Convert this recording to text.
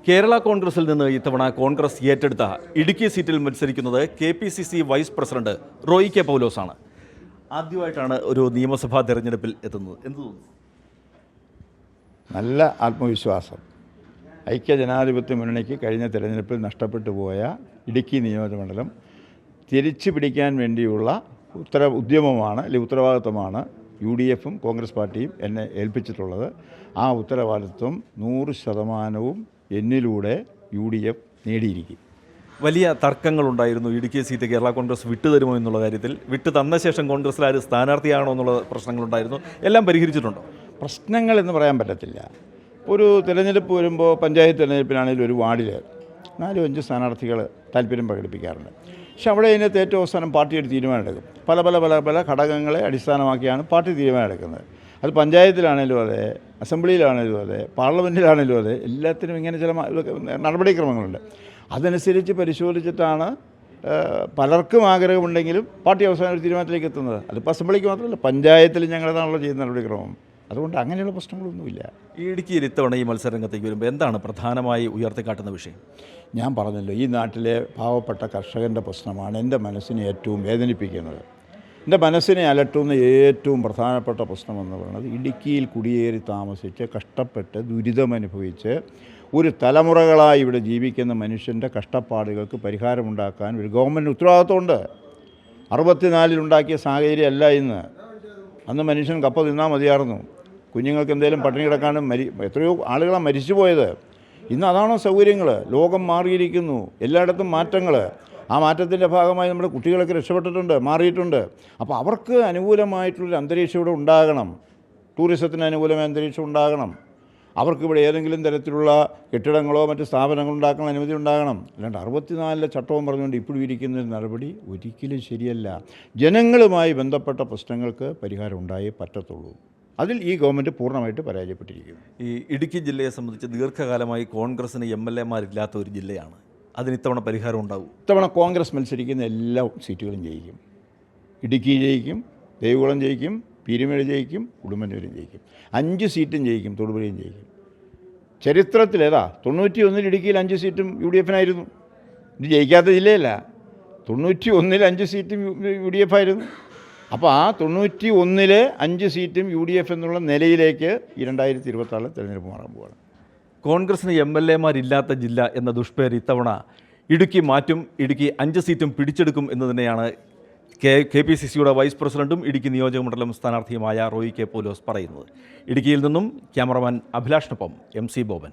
കേരള കോൺഗ്രസിൽ നിന്ന് ഇത്തവണ കോൺഗ്രസ് ഏറ്റെടുത്ത ഇടുക്കി സീറ്റിൽ മത്സരിക്കുന്നത് KPCC vice president Roy K പൗലോസാണ്. ആദ്യമായിട്ടാണ് ഒരു നിയമസഭാ തെരഞ്ഞെടുപ്പിൽ എത്തുന്നത്. എന്ത് തോന്നുന്നു? നല്ല ആത്മവിശ്വാസം. ഐക്യജനാധിപത്യ മുന്നണിക്ക് കഴിഞ്ഞ തെരഞ്ഞെടുപ്പിൽ നഷ്ടപ്പെട്ടു പോയ ഇടുക്കി നിയോജകമണ്ഡലം തിരിച്ചു പിടിക്കാൻ വേണ്ടിയുള്ള ഉദ്യമമാണ് അല്ലെങ്കിൽ ഉത്തരവാദിത്വമാണ് UDFും കോൺഗ്രസ് പാർട്ടിയും എന്നെ ഏൽപ്പിച്ചിട്ടുള്ളത്. ആ ഉത്തരവാദിത്വം 100% എന്നിലൂടെ UDF നേടിയിരിക്കും. വലിയ തർക്കങ്ങളുണ്ടായിരുന്നു. ഇടുക്കി സീറ്റ് കേരള കോൺഗ്രസ് വിട്ടുതരുമോ എന്നുള്ള കാര്യത്തിൽ. വിട്ടു തന്ന ശേഷം കോൺഗ്രസിൽ ആര് സ്ഥാനാർത്ഥിയാണോ എന്നുള്ള പ്രശ്നങ്ങളുണ്ടായിരുന്നു. എല്ലാം പരിഹരിച്ചിട്ടുണ്ടോ? പ്രശ്നങ്ങൾ എന്ന് പറയാൻ പറ്റത്തില്ല. ഒരു തിരഞ്ഞെടുപ്പ് വരുമ്പോൾ പഞ്ചായത്ത് തിരഞ്ഞെടുപ്പിനാണെങ്കിലും ഒരു വാർഡിൽ 4-5 സ്ഥാനാർത്ഥികൾ താല്പര്യം പ്രകടിപ്പിക്കാറുണ്ട്. പക്ഷെ അവിടെ അതിനകത്ത് ഏറ്റവും അവസാനം പാർട്ടി ഒരു തീരുമാനമെടുക്കും. പല ഘടകങ്ങളെ അടിസ്ഥാനമാക്കിയാണ് പാർട്ടി തീരുമാനമെടുക്കുന്നത്. അത് പഞ്ചായത്തിലാണേലും അതെ, അസംബ്ലിയിലാണേലും അതെ, പാർലമെൻറ്റിലാണേലും അതെ, എല്ലാത്തിനും ഇങ്ങനെ ചില നടപടിക്രമങ്ങളുണ്ട്. അതനുസരിച്ച് പരിശോധിച്ചിട്ടാണ് പലർക്കും ആഗ്രഹമുണ്ടെങ്കിലും പാർട്ടി അവസാനം ഒരു തീരുമാനത്തിലേക്ക് എത്തുന്നത്. അതിപ്പോൾ അസംബ്ലിക്ക് മാത്രമല്ല, പഞ്ചായത്തിൽ ഞങ്ങളതാണല്ലോ ചെയ്യുന്ന നടപടിക്രമം. അതുകൊണ്ട് അങ്ങനെയുള്ള പ്രശ്നങ്ങളൊന്നുമില്ല. ഈ ഇടുക്കിയിൽ ഇത്തവണ ഈ മത്സരരംഗത്തേക്ക് വരുമ്പോൾ എന്താണ് പ്രധാനമായി ഉയർത്തിക്കാട്ടുന്ന വിഷയം? ഞാൻ പറഞ്ഞല്ലോ, ഈ നാട്ടിലെ പാവപ്പെട്ട കർഷകൻ്റെ പ്രശ്നമാണ് എൻ്റെ മനസ്സിനെ ഏറ്റവും വേദനിപ്പിക്കുന്നത്. എൻ്റെ മനസ്സിനെ അലട്ടുന്ന ഏറ്റവും പ്രധാനപ്പെട്ട പ്രശ്നമെന്ന് പറയുന്നത് ഇടുക്കിയിൽ കുടിയേറി താമസിച്ച് കഷ്ടപ്പെട്ട് ദുരിതമനുഭവിച്ച് ഒരു തലമുറകളായി ഇവിടെ ജീവിക്കുന്ന മനുഷ്യൻ്റെ കഷ്ടപ്പാടുകൾക്ക് പരിഹാരമുണ്ടാക്കാൻ ഒരു ഗവൺമെൻറ് ഉത്തരവാദിത്വമുണ്ട്. 64 ഉണ്ടാക്കിയ സാഹചര്യമല്ല ഇന്ന്. അന്ന് മനുഷ്യൻ കപ്പ തിന്നാൽ മതിയായിരുന്നു. കുഞ്ഞുങ്ങൾക്ക് എന്തെങ്കിലും പട്ടിണി കിടക്കാനും എത്രയോ ആളുകളാണ് മരിച്ചു പോയത്. ഇന്ന് അതാണോ സൗകര്യങ്ങൾ? ലോകം മാറിയിരിക്കുന്നു, എല്ലായിടത്തും മാറ്റങ്ങൾ. ആ മാറ്റത്തിൻ്റെ ഭാഗമായി നമ്മുടെ കുട്ടികളൊക്കെ രക്ഷപ്പെട്ടിട്ടുണ്ട്, മാറിയിട്ടുണ്ട്. അപ്പോൾ അവർക്ക് അനുകൂലമായിട്ടുള്ളൊരു അന്തരീക്ഷം ഇവിടെ ഉണ്ടാകണം. ടൂറിസത്തിന് അനുകൂലമായ അന്തരീക്ഷം ഉണ്ടാകണം. അവർക്കിവിടെ ഏതെങ്കിലും തരത്തിലുള്ള കെട്ടിടങ്ങളോ മറ്റ് സ്ഥാപനങ്ങളോ ഉണ്ടാക്കാൻ അനുമതി ഉണ്ടാകണം. അല്ലാണ്ട് 64 ചട്ടവും പറഞ്ഞുകൊണ്ട് ഇപ്പോഴും ഇരിക്കുന്ന നടപടി ഒരിക്കലും ശരിയല്ല. ജനങ്ങളുമായി ബന്ധപ്പെട്ട പ്രശ്നങ്ങൾക്ക് പരിഹാരം ഉണ്ടായേ പറ്റത്തുള്ളൂ. അതിൽ ഈ ഗവൺമെൻറ് പൂർണ്ണമായിട്ട് പരാജയപ്പെട്ടിരിക്കുന്നു. ഈ ഇടുക്കി ജില്ലയെ സംബന്ധിച്ച് ദീർഘകാലമായി കോൺഗ്രസിന് MLA-മാരില്ലാത്ത ഒരു ജില്ലയാണ്. അതിന് ഇത്തവണ പരിഹാരം ഉണ്ടാവും. ഇത്തവണ കോൺഗ്രസ് മത്സരിക്കുന്ന എല്ലാ സീറ്റുകളും ജയിക്കും. ഇടുക്കി ജയിക്കും, ദേവികുളം ജയിക്കും, പീരുമേട് ജയിക്കും, ഉടുമ്പന്നൂരും ജയിക്കും. 5 സീറ്റും ജയിക്കും, തൊടുപുഴയും ജയിക്കും. ചരിത്രത്തിലേതാ 91 ഇടുക്കിയിൽ 5 സീറ്റും UDFനായിരുന്നു. ഇത് ജയിക്കാത്ത ജില്ലയല്ല. 91 5 സീറ്റും UDF ആയിരുന്നു. അപ്പോൾ ആ 91 5 സീറ്റും UDF എന്നുള്ള നിലയിലേക്ക് ഈ 2026 തെരഞ്ഞെടുപ്പ് മാറാൻ പോവുകയാണ്. കോൺഗ്രസിന് MLA-മാരില്ലാത്ത ജില്ല എന്ന ദുഷ്പേര് ഇത്തവണ ഇടുക്കി മാറ്റും. ഇടുക്കി 5 സീറ്റും പിടിച്ചെടുക്കും എന്ന് തന്നെയാണ് KPCCയുടെ വൈസ് പ്രസിഡന്റും ഇടുക്കി നിയോജകമണ്ഡലം സ്ഥാനാർത്ഥിയുമായ റോയി കെ പൗലോസ് പറയുന്നത്. ഇടുക്കിയിൽ നിന്നും ക്യാമറമാൻ അഭിലാഷിനൊപ്പം MC ബോബൻ.